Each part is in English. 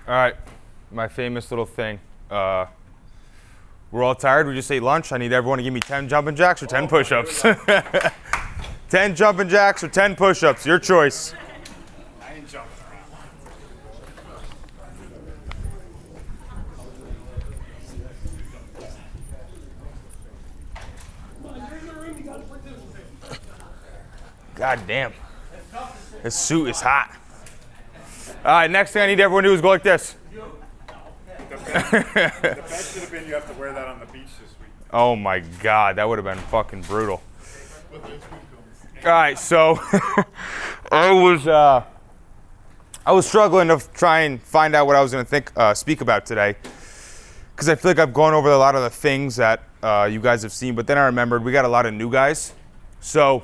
All right, my famous little thing. We're all tired. We just ate lunch. I need everyone to give me 10 jumping jacks or 10 push-ups. 10 jumping jacks or 10 push-ups. Your choice. I ain't jumping around. God damn. This suit is hot. All right, next thing I need everyone to do is go like this. The bet should have been you have to wear that on the beach this week. Oh my God, that would have been fucking brutal. All right, so I was struggling to try and find out what I was going to speak about today, because I feel like I've gone over a lot of the things that you guys have seen, but then I remembered we got a lot of new guys. So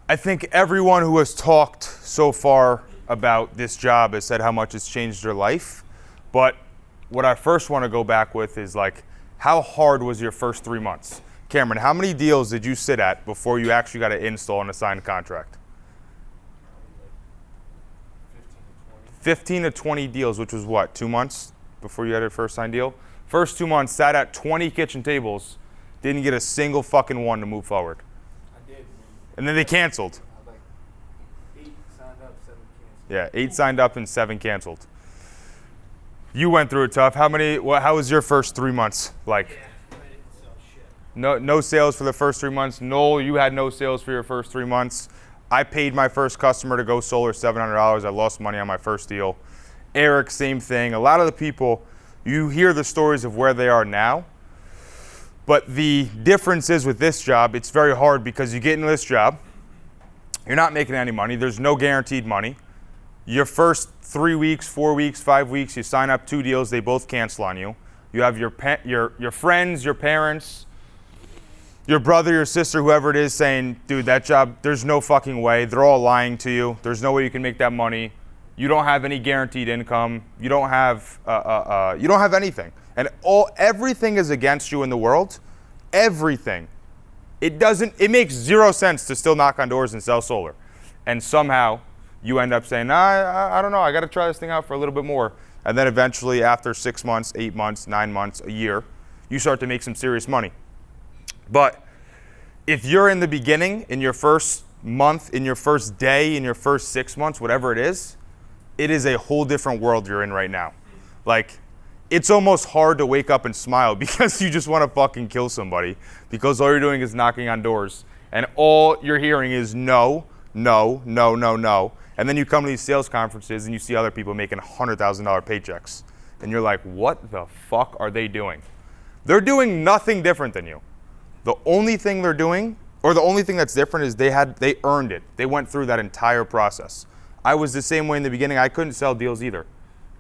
I think everyone who has talked so far about this job has said how much it's changed their life. But what I first want to go back with is, like, how hard was your first 3 months? Cameron, how many deals did you sit at before you actually got an install and a signed contract? 15 to 20 deals, which was what, 2 months before you had your first signed deal? First 2 months, sat at 20 kitchen tables, didn't get a single fucking one to move forward. I did. And then they canceled. Like 8 signed up, 7 canceled. Yeah, 8 signed up and 7 canceled. You went through it tough. How was your first 3 months like? Yeah, I didn't sell shit. No sales for the first 3 months. Noel, you had no sales for your first 3 months. I paid my first customer to go solar $700. I lost money on my first deal. Eric, same thing. A lot of the people, you hear the stories of where they are now. But the difference is with this job, it's very hard because you get into this job, you're not making any money. There's no guaranteed money. Your first 3 weeks, 4 weeks, 5 weeks, you sign up 2 deals, they both cancel on you. You have your friends, your parents, your brother, your sister, whoever it is saying, dude, that job, there's no fucking way. They're all lying to you. There's no way you can make that money. You don't have any guaranteed income. You don't have anything. And everything is against you in the world. Everything. It makes zero sense to still knock on doors and sell solar. And somehow you end up saying, I don't know, I got to try this thing out for a little bit more. And then eventually after 6 months, 8 months, 9 months, a year, you start to make some serious money. But if you're in the beginning, in your first month, in your first day, in your first 6 months, whatever it is a whole different world you're in right now. Like, it's almost hard to wake up and smile because you just want to fucking kill somebody, because all you're doing is knocking on doors and all you're hearing is no, no, no, no, no. And then you come to these sales conferences and you see other people making $100,000 paychecks. And you're like, what the fuck are they doing? They're doing nothing different than you. The only thing they're doing, or the only thing that's different, is they earned it. They went through that entire process. I was the same way in the beginning. I couldn't sell deals either.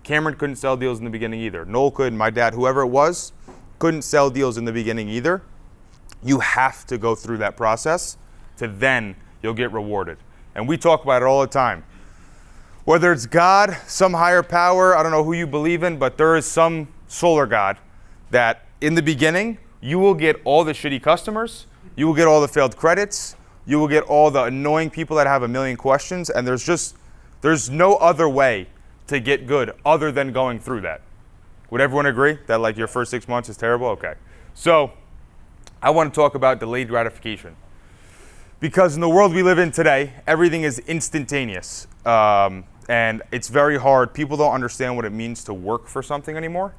Cameron couldn't sell deals in the beginning either. Noel couldn't, my dad, whoever it was, couldn't sell deals in the beginning either. You have to go through that process to then you'll get rewarded. And we talk about it all the time. Whether it's God, some higher power, I don't know who you believe in, but there is some solar God that in the beginning, you will get all the shitty customers, you will get all the failed credits, you will get all the annoying people that have a million questions, and there's no other way to get good other than going through that. Would everyone agree that, like, your first 6 months is terrible? Okay. So I want to talk about delayed gratification. Because in the world we live in today, everything is instantaneous. And it's very hard. People don't understand what it means to work for something anymore.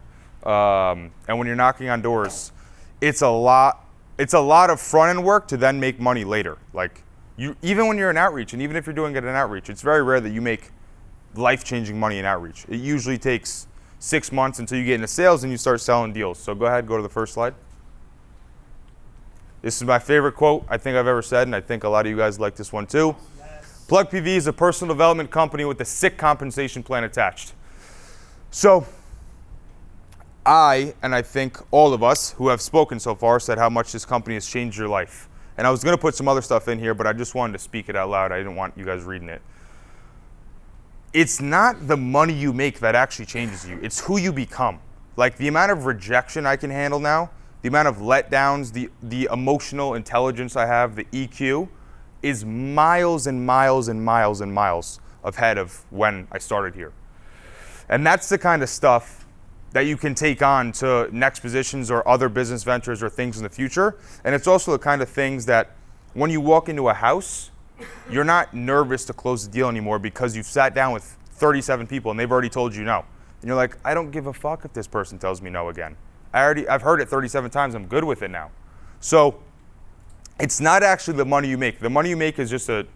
And when you're knocking on doors, it's a lot of front-end work to then make money later. Like, even when you're in outreach, and even if you're doing it in outreach, it's very rare that you make life-changing money in outreach. It usually takes 6 months until you get into sales and you start selling deals. So go ahead, go to the first slide. This is my favorite quote I think I've ever said, and I think a lot of you guys like this one too. Yes. PlugPV is a personal development company with a sick compensation plan attached. So and I think all of us who have spoken so far said how much this company has changed your life. And I was going to put some other stuff in here, but I just wanted to speak it out loud. I didn't want you guys reading it. It's not the money you make that actually changes you. It's who you become. Like, the amount of rejection I can handle now, the amount of letdowns, the emotional intelligence I have, the EQ, is miles and miles and miles and miles ahead of when I started here. And that's the kind of stuff that you can take on to next positions or other business ventures or things in the future. And it's also the kind of things that when you walk into a house, you're not nervous to close the deal anymore because you've sat down with 37 people and they've already told you no. And you're like, I don't give a fuck if this person tells me no again. I've heard it 37 times, I'm good with it now. So it's not actually the money you make. The money you make is just a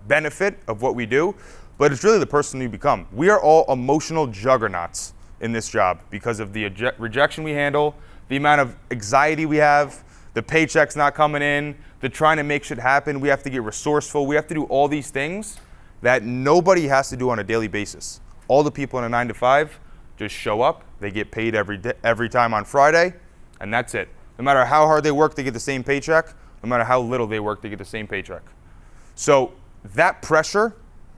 benefit of what we do, but it's really the person you become. We are all emotional juggernauts in this job because of the rejection we handle, the amount of anxiety we have, the paychecks not coming in, the trying to make shit happen. We have to get resourceful. We have to do all these things that nobody has to do on a daily basis. All the people in a 9 to 5 just show up. They get paid every time on Friday, and that's it. No matter how hard they work, they get the same paycheck. No matter how little they work, they get the same paycheck. So that pressure,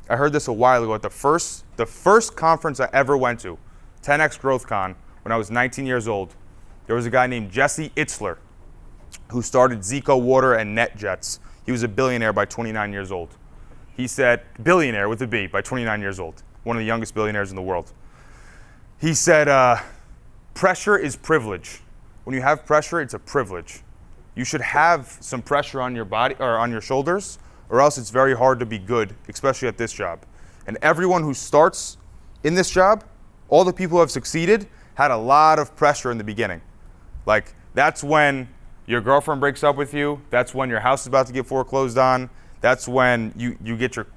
I heard this a while ago at the first conference I ever went to, 10X Growth Con, when I was 19 years old. There was a guy named Jesse Itzler who started Zico Water and NetJets. He was a billionaire by 29 years old. He said, billionaire with a B, by 29 years old, one of the youngest billionaires in the world. He said, pressure is privilege. When you have pressure, it's a privilege. You should have some pressure on your body or on your shoulders, or else it's very hard to be good, especially at this job. And everyone who starts in this job, all the people who have succeeded, had a lot of pressure in the beginning. Like, that's when your girlfriend breaks up with you. That's when your house is about to get foreclosed on. That's when you get your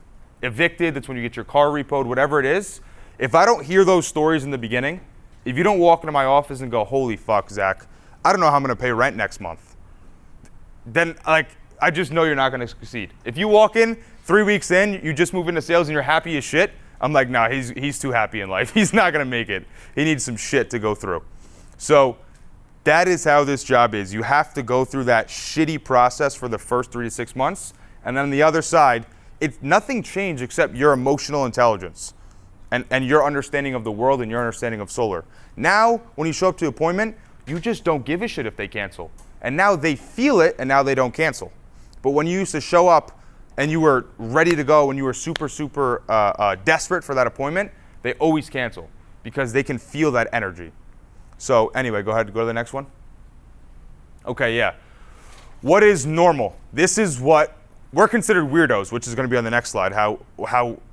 evicted. That's when you get your car repoed, whatever it is. If I don't hear those stories in the beginning, if you don't walk into my office and go, holy fuck, Zach, I don't know how I'm going to pay rent next month, then I just know you're not going to succeed. If you walk in 3 weeks in, you just move into sales and you're happy as shit, I'm like, nah, he's too happy in life. He's not going to make it. He needs some shit to go through. So that is how this job is. You have to go through that shitty process for the first 3 to 6 months. And then on the other side, nothing changed except your emotional intelligence and your understanding of the world and your understanding of solar. Now, when you show up to appointment, you just don't give a shit if they cancel. And now they feel it, and now they don't cancel. But when you used to show up and you were ready to go and you were super, super desperate for that appointment, they always cancel because they can feel that energy. So anyway, go ahead, go to the next one. Okay, yeah. What is normal? This is what we're considered weirdos, which is going to be on the next slide, how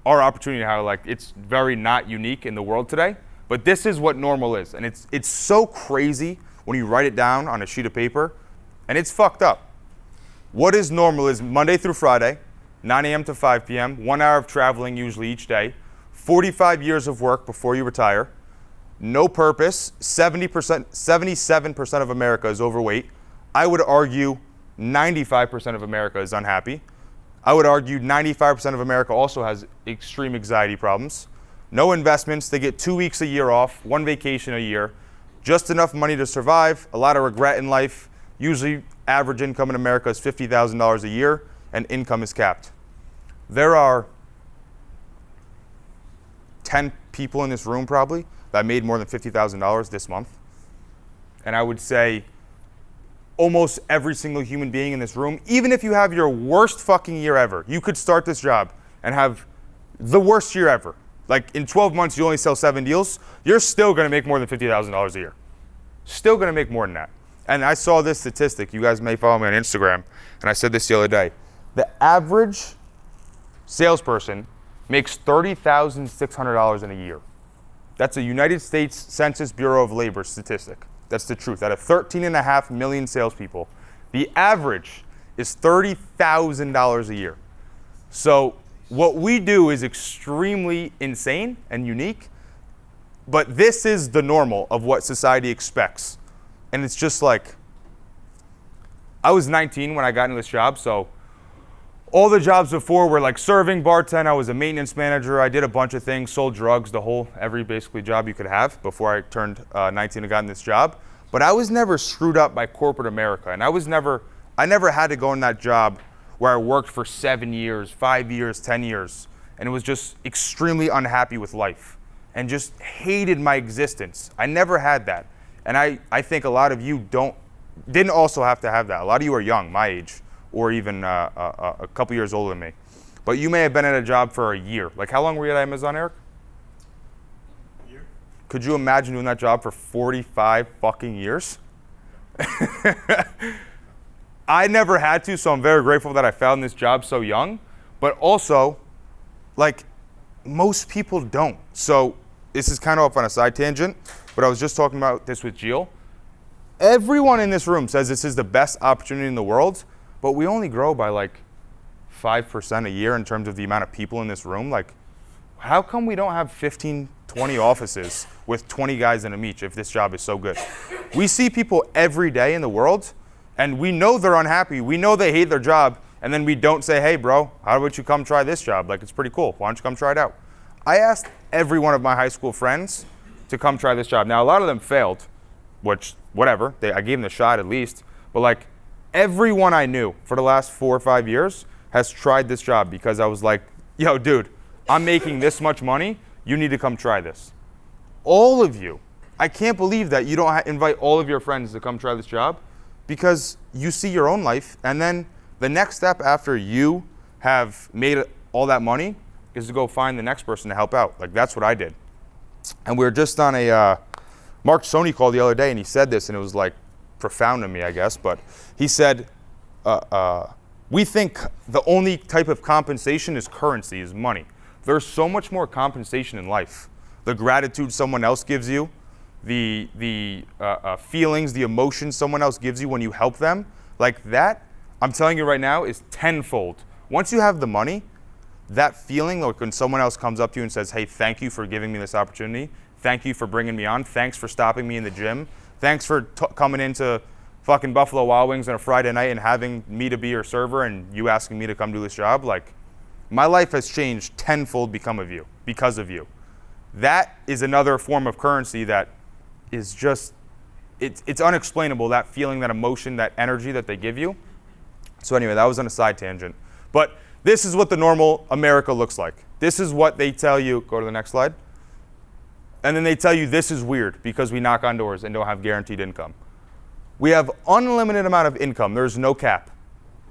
our opportunity, how it's very not unique in the world today. But this is what normal is. And it's so crazy when you write it down on a sheet of paper, and it's fucked up. What is normal is Monday through Friday, 9 a.m. to 5 p.m., 1 hour of traveling usually each day, 45 years of work before you retire, no purpose, 77% of America is overweight. I would argue 95% of America is unhappy. I would argue 95% of America also has extreme anxiety problems. No investments, they get 2 weeks a year off, 1 vacation a year, just enough money to survive, a lot of regret in life. Usually average income in America is $50,000 a year and income is capped. There are 10 people in this room probably that made more than $50,000 this month. And I would say almost every single human being in this room, even if you have your worst fucking year ever, you could start this job and have the worst year ever. Like in 12 months, you only sell 7 deals, you're still gonna make more than $50,000 a year. Still gonna make more than that. And I saw this statistic, you guys may follow me on Instagram, and I said this the other day. The average salesperson makes $30,600 in a year. That's a United States Census Bureau of Labor statistic. That's the truth. Out of 13.5 million salespeople, the average is $30,000 a year. So what we do is extremely insane and unique, but this is the normal of what society expects. And it's just like, I was 19 when I got into this job, so all the jobs before were like serving, bartend, I was a maintenance manager, I did a bunch of things, sold drugs, every basically job you could have before I turned 19 and got in this job. But I was never screwed up by corporate America, and I never had to go in that job where I worked for 7 years, 5 years, 10 years, and was just extremely unhappy with life and just hated my existence. I never had that. And I think a lot of you didn't also have to have that. A lot of you are young, my age, or even a couple years older than me. but you may have been at a job for a year. Like, how long were you at Amazon, Eric? A year. Could you imagine doing that job for 45 fucking years? I never had to, so I'm very grateful that I found this job so young. But also, like, most people don't. So this is kind of off on a side tangent, but I was just talking about this with Jill. Everyone in this room says this is the best opportunity in the world, but we only grow by like 5% a year in terms of the amount of people in this room. Like, how come we don't have 15, 20 offices with 20 guys in them each if this job is so good? We see people every day in the world, and we know they're unhappy. We know they hate their job, and then we don't say, hey, bro, how about you come try this job? Like, it's pretty cool. Why don't you come try it out? I asked every one of my high school friends to come try this job. Now, a lot of them failed, which, whatever. I gave them the shot at least. But, like, everyone I knew for the last 4 or 5 years has tried this job because I was like, yo, dude, I'm making this much money. You need to come try this. All of you. I can't believe that you don't invite all of your friends to come try this job because you see your own life, and then the next step after you have made all that money is to go find the next person to help out. Like, that's what I did. And we were just on a Mark Sony call the other day, and he said this, and it was like profound to me, I guess. But he said, we think the only type of compensation is currency, is money. There's so much more compensation in life. The gratitude someone else gives you, the feelings, the emotions someone else gives you when you help them, like that, I'm telling you right now, is tenfold. Once you have the money, that feeling, like when someone else comes up to you and says, hey, thank you for giving me this opportunity. Thank you for bringing me on. Thanks for stopping me in the gym. Thanks for coming into fucking Buffalo Wild Wings on a Friday night and having me to be your server and you asking me to come do this job. Like, my life has changed tenfold because of you. That is another form of currency that is just, it's unexplainable, that feeling, that emotion, that energy that they give you. So anyway, that was on a side tangent. But this is what the normal America looks like. This is what they tell you. Go to the next slide. And then they tell you this is weird because we knock on doors and don't have guaranteed income. We have unlimited amount of income. There's no cap.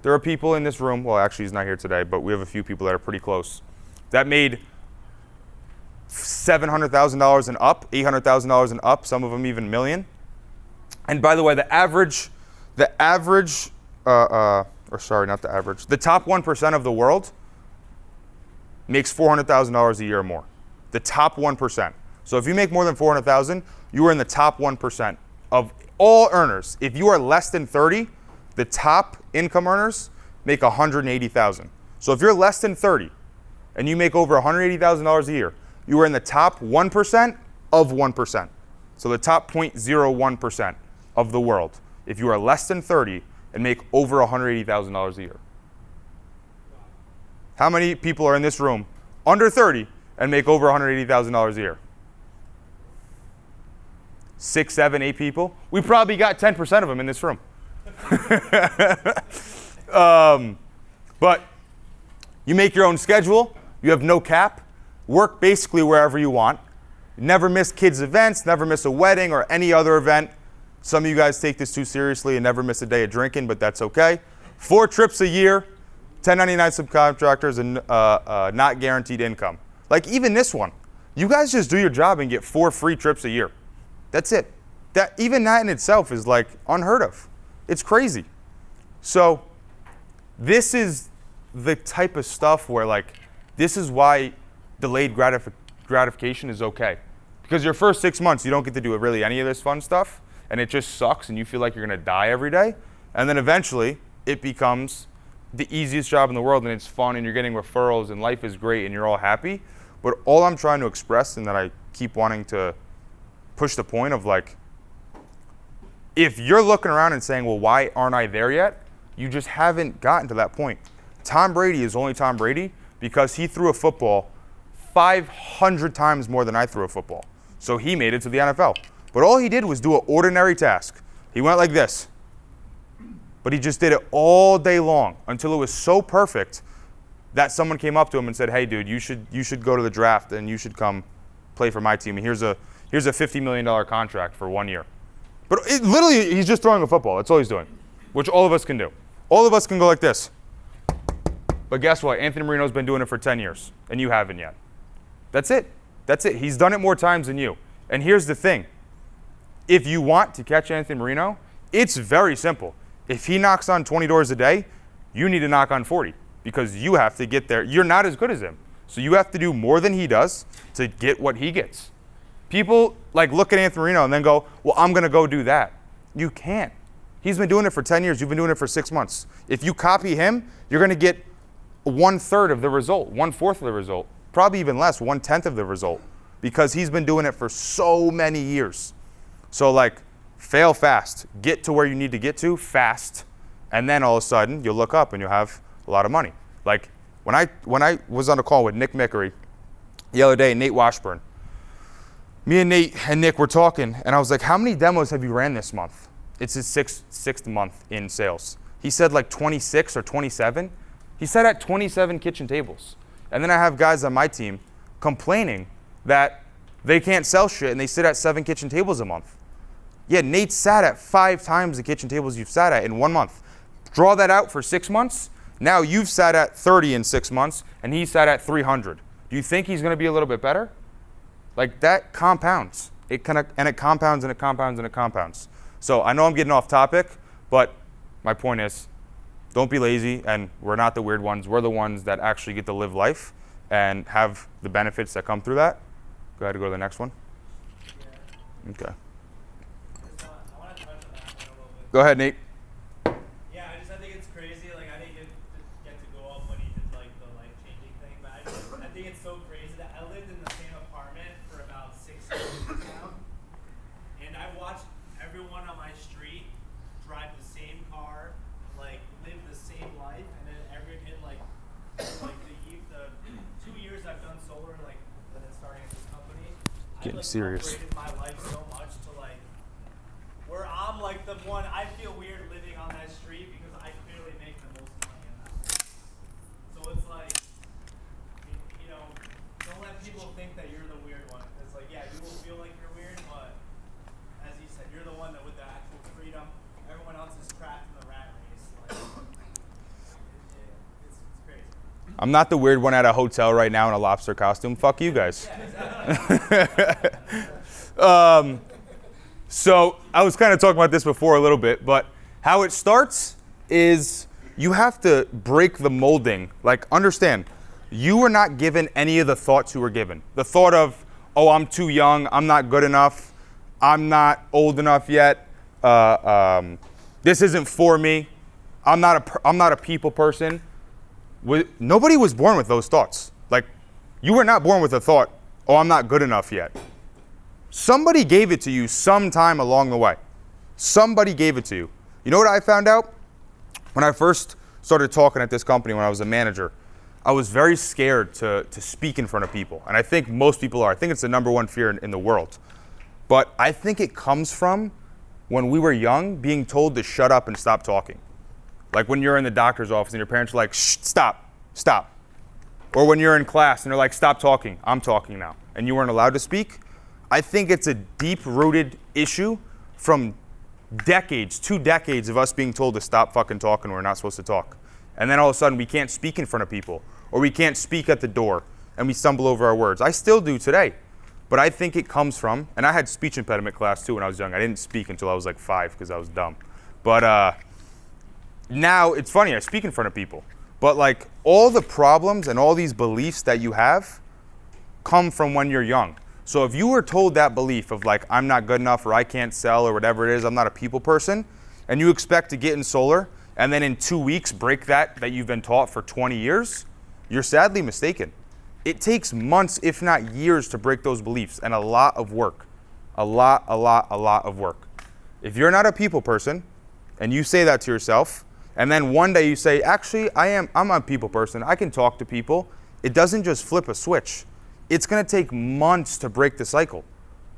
There are people in this room, well, actually he's not here today, but we have a few people that are pretty close, that made $700,000 and up, $800,000 and up, some of them even a million. And by the way, the top 1% of the world makes $400,000 a year or more. The top 1%. So if you make more than $400,000, you are in the top 1% of all earners. If you are less than 30, the top income earners make $180,000. So if you're less than 30 and you make over $180,000 a year, you are in the top 1% of 1%. So the top 0.01% of the world. If you are less than 30 and make over $180,000 a year. How many people are in this room under 30 and make over $180,000 a year? 6, 7, 8 people. We probably got 10% of them in this room. But you make your own schedule. You have no cap. Work basically wherever you want. Never miss kids' events. Never miss a wedding or any other event. Some of you guys take this too seriously and never miss a day of drinking, but that's okay. 4 trips a year, 1099 subcontractors, and not guaranteed income. Like even this one, you guys just do your job and get 4 free trips a year. That's it. Even that in itself is like unheard of. It's crazy. So this is the type of stuff where like, this is why delayed gratification is okay. Because your first 6 months, you don't get to do really any of this fun stuff, and it just sucks, and you feel like you're gonna die every day. And then eventually, it becomes the easiest job in the world, and it's fun, and you're getting referrals, and life is great, and you're all happy. But all I'm trying to express, and that I keep wanting to push the point of like, if you're looking around and saying, well, why aren't I there yet? You just haven't gotten to that point. Tom Brady is only Tom Brady because he threw a football 500 times more than I threw a football. So he made it to the NFL. But all he did was do an ordinary task. He went like this. But he just did it all day long until it was so perfect that someone came up to him and said, hey, dude, you should go to the draft and you should come play for my team. And here's a $50 million contract for 1 year. But literally, he's just throwing a football. That's all he's doing, which all of us can do. All of us can go like this. But guess what? Anthony Marino's been doing it for 10 years, and you haven't yet. That's it. That's it. He's done it more times than you. And here's the thing. If you want to catch Anthony Marino, it's very simple. If he knocks on 20 doors a day, you need to knock on 40 because you have to get there. You're not as good as him. So you have to do more than he does to get what he gets. People like look at Anthony Marino and then go, well, I'm going to go do that. You can't. He's been doing it for 10 years. You've been doing it for 6 months. If you copy him, you're going to get 1/3 of the result, 1/4 of the result, probably even less, 1/10 of the result, because he's been doing it for so many years. So like, fail fast, get to where you need to get to fast, and then all of a sudden you'll look up and you'll have a lot of money. Like when I was on a call with Nick Mickery the other day, Nate Washburn, me and Nate and Nick were talking, and I was like, how many demos have you ran this month? It's his sixth month in sales. He said like 26 or 27. He said at 27 kitchen tables. And then I have guys on my team complaining that they can't sell shit and they sit at 7 kitchen tables a month. Yeah, Nate sat at 5 times the kitchen tables you've sat at in 1 month. Draw that out for 6 months. Now you've sat at 30 in 6 months and he sat at 300. Do you think he's going to be a little bit better? Like that compounds. It compounds and it compounds and it compounds. So I know I'm getting off topic, but my point is, don't be lazy, and we're not the weird ones. We're the ones that actually get to live life and have the benefits that come through that. Go ahead and go to the next one. Yeah. Okay. I want to touch on that one a little bit. Go ahead, Nate. Yeah, I think it's crazy. Like, I didn't get to go up when he did like the life-changing thing, but I think it's so crazy that I lived in the same apartment for about 6 years now, and I watched everyone on my street drive the same car, like live the same life, and then the 2 years I've done solar, like when it's starting at this company, Getting I've serious. upgraded my life so much to like where I'm like the one. I feel weird living on that street because I clearly make the most money in that place. So it's like, you know, don't let people think that you're the weird one. It's like, yeah, you will feel like you're weird, but as you said, you're the one that with the actual freedom. Everyone else is trapped in the rat race. Like, it's crazy. I'm not the weird one at a hotel right now in a lobster costume. Fuck you guys. Yeah, exactly. So I was kind of talking about this before a little bit, but how it starts is you have to break the molding. Like, understand, you were not given any of the thoughts you were given. The thought of, oh, I'm too young, I'm not good enough, I'm not old enough yet, this isn't for me, I'm not a people person. Nobody was born with those thoughts. Like, you were not born with the thought, oh, I'm not good enough yet. Somebody gave it to you sometime along the way. Somebody gave it to you. You know what I found out? When I first started talking at this company when I was a manager, I was very scared to speak in front of people. And I think most people are. I think it's the #1 fear in the world. But I think it comes from when we were young being told to shut up and stop talking. Like when you're in the doctor's office and your parents are like, shh, stop. Or when you're in class and they're like, stop talking, I'm talking now. And you weren't allowed to speak. I think it's a deep-rooted issue from decades, 2 decades of us being told to stop fucking talking when we're not supposed to talk. And then all of a sudden we can't speak in front of people, or we can't speak at the door, and we stumble over our words. I still do today. But I think it comes from, and I had speech impediment class too when I was young. I didn't speak until I was like 5 because I was dumb. But now it's funny, I speak in front of people. But like all the problems and all these beliefs that you have come from when you're young. So if you were told that belief of like, I'm not good enough or I can't sell or whatever it is, I'm not a people person, and you expect to get in solar and then in 2 weeks break that you've been taught for 20 years, you're sadly mistaken. It takes months, if not years, to break those beliefs and a lot of work. A lot of work. If you're not a people person and you say that to yourself, and then one day you say, actually, I'm a people person, I can talk to people, it doesn't just flip a switch. It's gonna take months to break the cycle.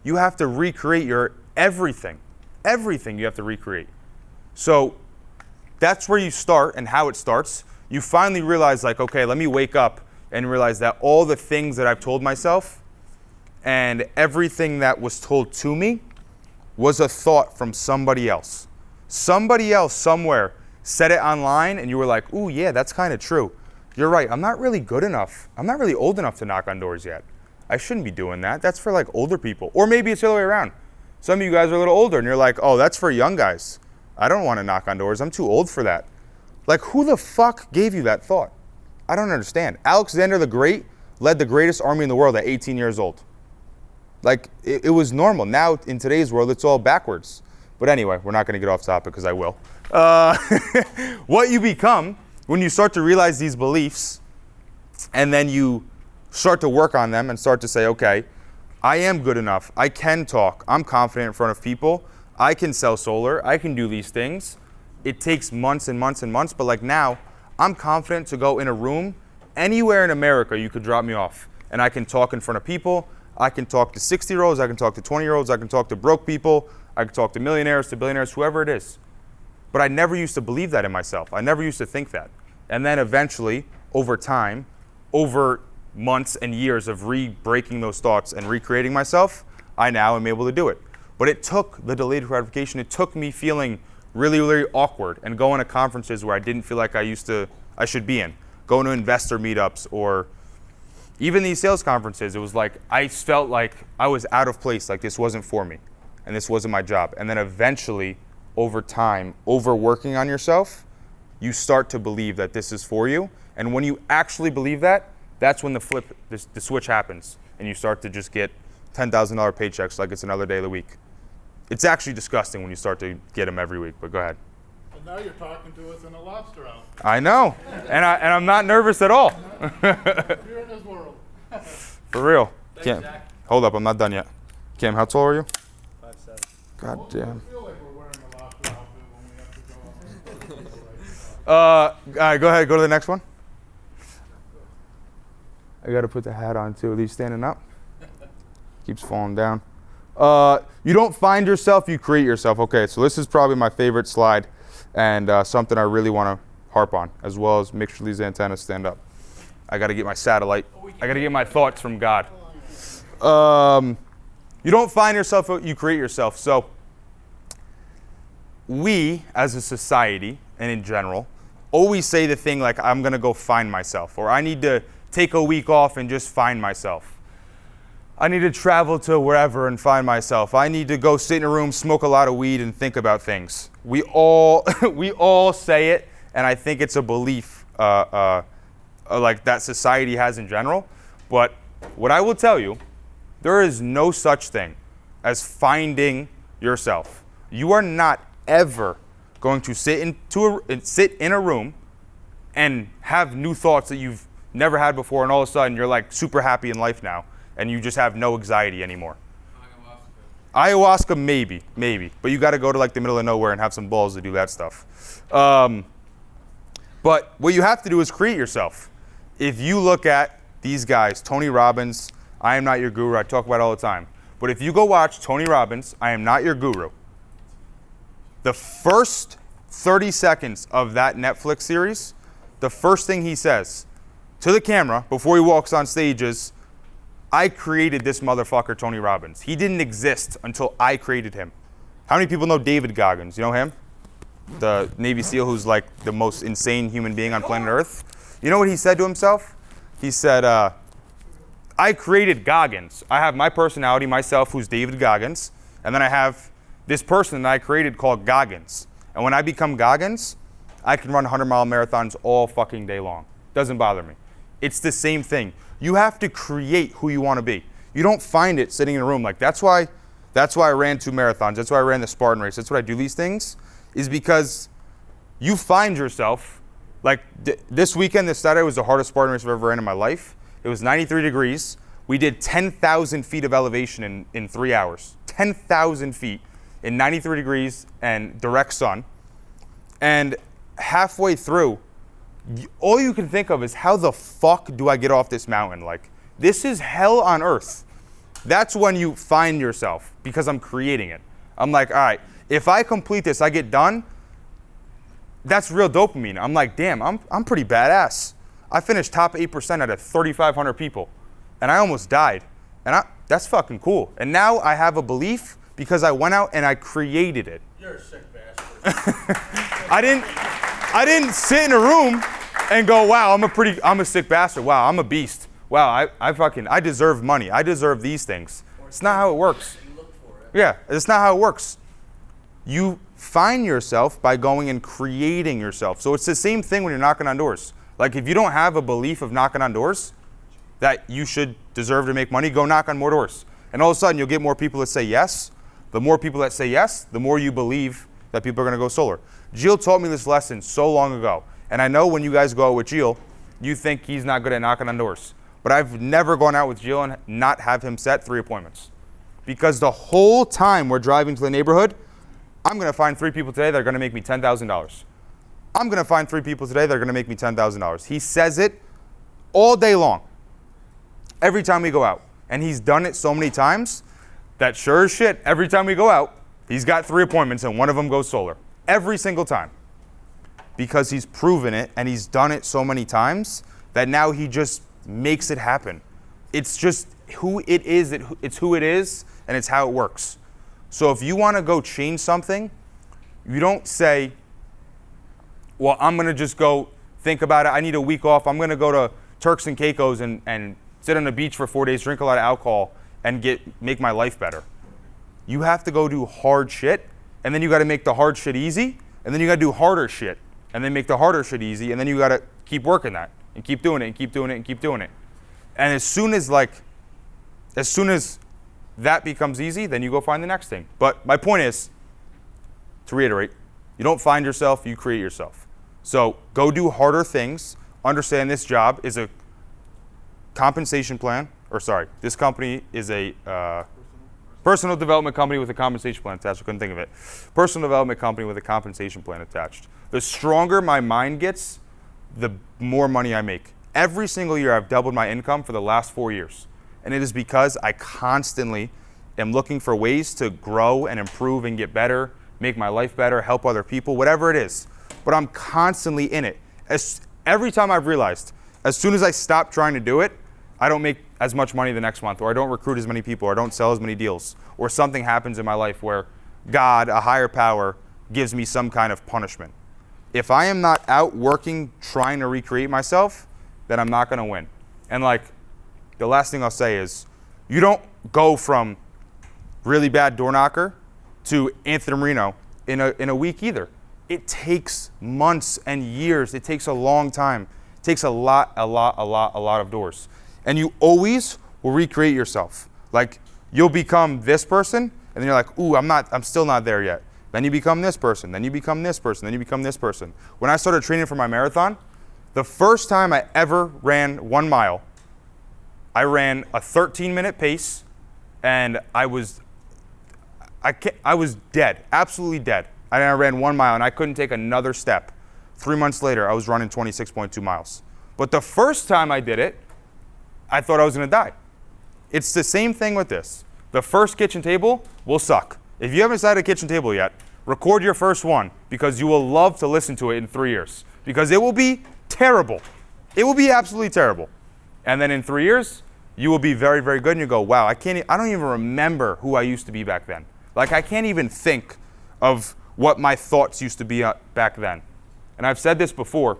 You have to recreate your everything. Everything you have to recreate. So that's where you start and how it starts. You finally realize like, okay, let me wake up and realize that all the things that I've told myself and everything that was told to me was a thought from somebody else. Somebody else somewhere said it online and you were like, ooh, yeah, that's kind of true. you're right, I'm not really good enough. I'm not really old enough to knock on doors yet. I shouldn't be doing that. That's for like older people. Or maybe it's the other way around. Some of you guys are a little older and you're like, oh, that's for young guys. I don't want to knock on doors. I'm too old for that. Like, who the fuck gave you that thought? I don't understand. Alexander the Great led the greatest army in the world at 18 years old. Like, it was normal. Now, in today's world, it's all backwards. But anyway, we're not going to get off topic because I will. What you become when you start to realize these beliefs and then you start to work on them and start to say, okay, I am good enough. I can talk. I'm confident in front of people. I can sell solar. I can do these things. It takes months and months and months. But like now, I'm confident to go in a room anywhere in America. You could drop me off and I can talk in front of people. I can talk to 60-year-olds. I can talk to 20-year-olds. I can talk to broke people. I can talk to millionaires, to billionaires, whoever it is. But I never used to believe that in myself. I never used to think that. And then eventually, over time, over months and years of re-breaking those thoughts and recreating myself, I now am able to do it. But it took the delayed gratification. It took me feeling really, really awkward and going to conferences where I didn't feel like I should be in. Going to investor meetups or even these sales conferences, it was like I felt like I was out of place, like this wasn't for me and this wasn't my job. And then eventually, over time, overworking on yourself, you start to believe that this is for you. And when you actually believe that, that's when the switch happens and you start to just get $10,000 paychecks like it's another day of the week. It's actually disgusting when you start to get them every week, but go ahead. But now you're talking to us in a lobster outfit. I know, and I'm not nervous at all. You're in this world. For real. Thanks, Cam, Zach. hold up, I'm not done yet. Cam, how tall are you? 5'7". God damn. I feel like we're wearing a lobster outfit when we have to go out. All right, go ahead, go to the next one. I gotta put the hat on too. Are these standing up? Keeps falling down. You don't find yourself, you create yourself. Okay, so this is probably my favorite slide and something I really want to harp on, as well as make sure these antennas stand up. I got to get my satellite. I got to get my thoughts from God. You don't find yourself, you create yourself. So we, as a society and in general, always say the thing like, I'm going to go find myself, or I need to take a week off and just find myself. I need to travel to wherever and find myself. I need to go sit in a room, smoke a lot of weed, and think about things. We all say it, and I think it's a belief like that society has in general. But what I will tell you, there is no such thing as finding yourself. You are not ever going to sit in a room and have new thoughts that you've never had before, and all of a sudden you're like super happy in life now. And you just have no anxiety anymore. Ayahuasca, maybe. But you got to go to like the middle of nowhere and have some balls to do that stuff. But what you have to do is create yourself. If you look at these guys, Tony Robbins, I am not your guru. I talk about it all the time. But if you go watch Tony Robbins, I am not your guru. The first 30 seconds of that Netflix series, the first thing he says to the camera before he walks on stage is, I created this motherfucker, Tony Robbins. He didn't exist until I created him. How many people know David Goggins? You know him? The Navy SEAL who's like the most insane human being on planet Earth. You know what he said to himself? He said, I created Goggins. I have my personality, myself, who's David Goggins, and then I have this person that I created called Goggins. And when I become Goggins, I can run 100-mile marathons all fucking day long. Doesn't bother me. It's the same thing. You have to create who you want to be. You don't find it sitting in a room. Like that's why I ran 2 marathons. That's why I ran the Spartan race. That's why I do these things, is because you find yourself. Like this weekend, this Saturday was the hardest Spartan race I've ever ran in my life. It was 93 degrees. We did 10,000 feet of elevation in 3 hours. 10,000 feet in 93 degrees and direct sun. And halfway through, all you can think of is, how the fuck do I get off this mountain? Like, this is hell on earth. That's when you find yourself, because I'm creating it. I'm like, all right, if I complete this, I get done, that's real dopamine. I'm like, damn, I'm pretty badass. I finished top 8% out of 3,500 people, and I almost died. And that's fucking cool. And now I have a belief because I went out and I created it. You're a sick bastard. I didn't sit in a room and go, wow, I'm a sick bastard. Wow, I'm a beast. Wow, I deserve money. I deserve these things. It's not how it works. Yeah, it's not how it works. You find yourself by going and creating yourself. So it's the same thing when you're knocking on doors. Like if you don't have a belief of knocking on doors, that you should deserve to make money, go knock on more doors. And all of a sudden you'll get more people that say yes. The more people that say yes, the more you believe that people are gonna go solar. Jill taught me this lesson so long ago. And I know when you guys go out with Jill, you think he's not good at knocking on doors. But I've never gone out with Jill and not have him set 3 appointments. Because the whole time we're driving to the neighborhood, I'm gonna find 3 people today that are gonna make me $10,000. I'm gonna find 3 people today that are gonna make me $10,000. He says it all day long, every time we go out. And he's done it so many times that sure as shit, every time we go out, he's got 3 appointments and one of them goes solar. Every single time. Because he's proven it and he's done it so many times that now he just makes it happen. It's just who it is, it's who it is, and it's how it works. So if you want to go change something, you don't say, well, I'm going to just go think about it. I need a week off. I'm going to go to Turks and Caicos and sit on the beach for 4 days, drink a lot of alcohol, and make my life better. You have to go do hard shit, and then you got to make the hard shit easy, and then you got to do harder shit, and then make the harder shit easy, and then you got to keep working that, and keep doing it, and keep doing it, and keep doing it. And as soon as that becomes easy, then you go find the next thing. But my point is, to reiterate, you don't find yourself, you create yourself. So go do harder things. Understand this job is a compensation plan, this company is a personal development company with a compensation plan attached. I couldn't think of it. Personal development company with a compensation plan attached. The stronger my mind gets, the more money I make. Every single year I've doubled my income for the last 4 years. And it is because I constantly am looking for ways to grow and improve and get better, make my life better, help other people, whatever it is. But I'm constantly in it. Every time I've realized, as soon as I stop trying to do it, I don't make as much money the next month, or I don't recruit as many people, or I don't sell as many deals, or something happens in my life where God, a higher power, gives me some kind of punishment. If I am not out working, trying to recreate myself, then I'm not gonna win. And like, the last thing I'll say is, you don't go from really bad door knocker to Anthony Marino in a week either. It takes months and years. It takes a long time. It takes a lot of doors. And you always will recreate yourself. Like, you'll become this person, and then you're like, ooh, I'm still not there yet. Then you become this person, then you become this person, then you become this person. When I started training for my marathon, the first time I ever ran 1 mile, I ran a 13-minute pace, and I was dead, absolutely dead. And I ran 1 mile, and I couldn't take another step. 3 months later, I was running 26.2 miles. But the first time I did it, I thought I was gonna die. It's the same thing with this. The first kitchen table will suck. If you haven't started a kitchen table yet, record your first one, because you will love to listen to it in 3 years. Because it will be terrible. It will be absolutely terrible. And then in 3 years, you will be very, very good, and you go, wow, I don't even remember who I used to be back then. Like, I can't even think of what my thoughts used to be back then. And I've said this before,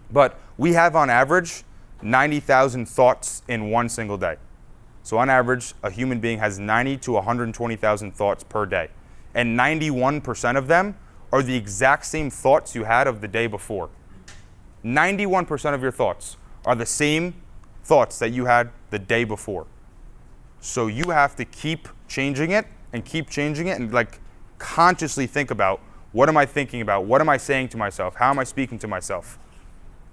but we have on average 90,000 thoughts in one single day. So on average, a human being has 90 to 120,000 thoughts per day. And 91% of them are the exact same thoughts you had of the day before. 91% of your thoughts are the same thoughts that you had the day before. So you have to keep changing it and like consciously think about, what am I thinking about? What am I saying to myself? How am I speaking to myself?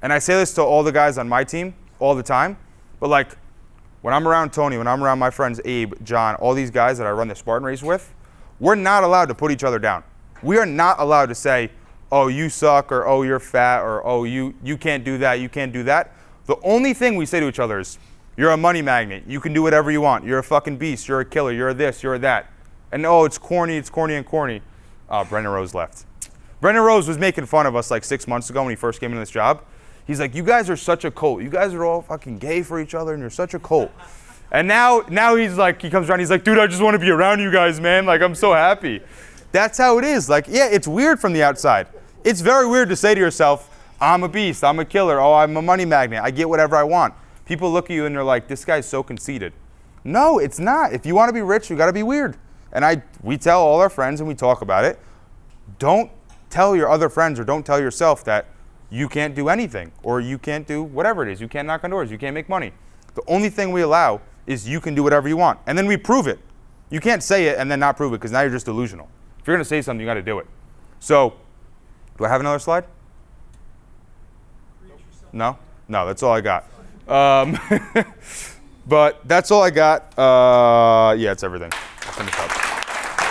And I say this to all the guys on my team all the time, but like when I'm around Tony, when I'm around my friends Abe, John, all these guys that I run the Spartan race with, we're not allowed to put each other down. We are not allowed to say, oh, you suck, or oh, you're fat, or oh, you can't do that, you can't do that. The only thing we say to each other is, you're a money magnet, you can do whatever you want, you're a fucking beast, you're a killer, you're this, you're that. And oh, it's corny, and corny. Oh, Brendan Rose left. Brendan Rose was making fun of us like 6 months ago when he first came into this job. He's like, you guys are such a cult. You guys are all fucking gay for each other, and you're such a cult. And now he's like, he comes around, he's like, dude, I just want to be around you guys, man. Like, I'm so happy. That's how it is. Like, yeah, it's weird from the outside. It's very weird to say to yourself, I'm a beast, I'm a killer, oh, I'm a money magnet, I get whatever I want. People look at you and they're like, this guy's so conceited. No, it's not. If you want to be rich, you got to be weird. And we tell all our friends and we talk about it. Don't tell your other friends or don't tell yourself that you can't do anything or you can't do whatever it is. You can't knock on doors, you can't make money. The only thing we allow is you can do whatever you want. And then we prove it. You can't say it and then not prove it because now you're just delusional. If you're going to say something, you got to do it. So, do I have another slide? No? No, that's all I got. But that's all I got. Yeah, it's everything. I'll finish up.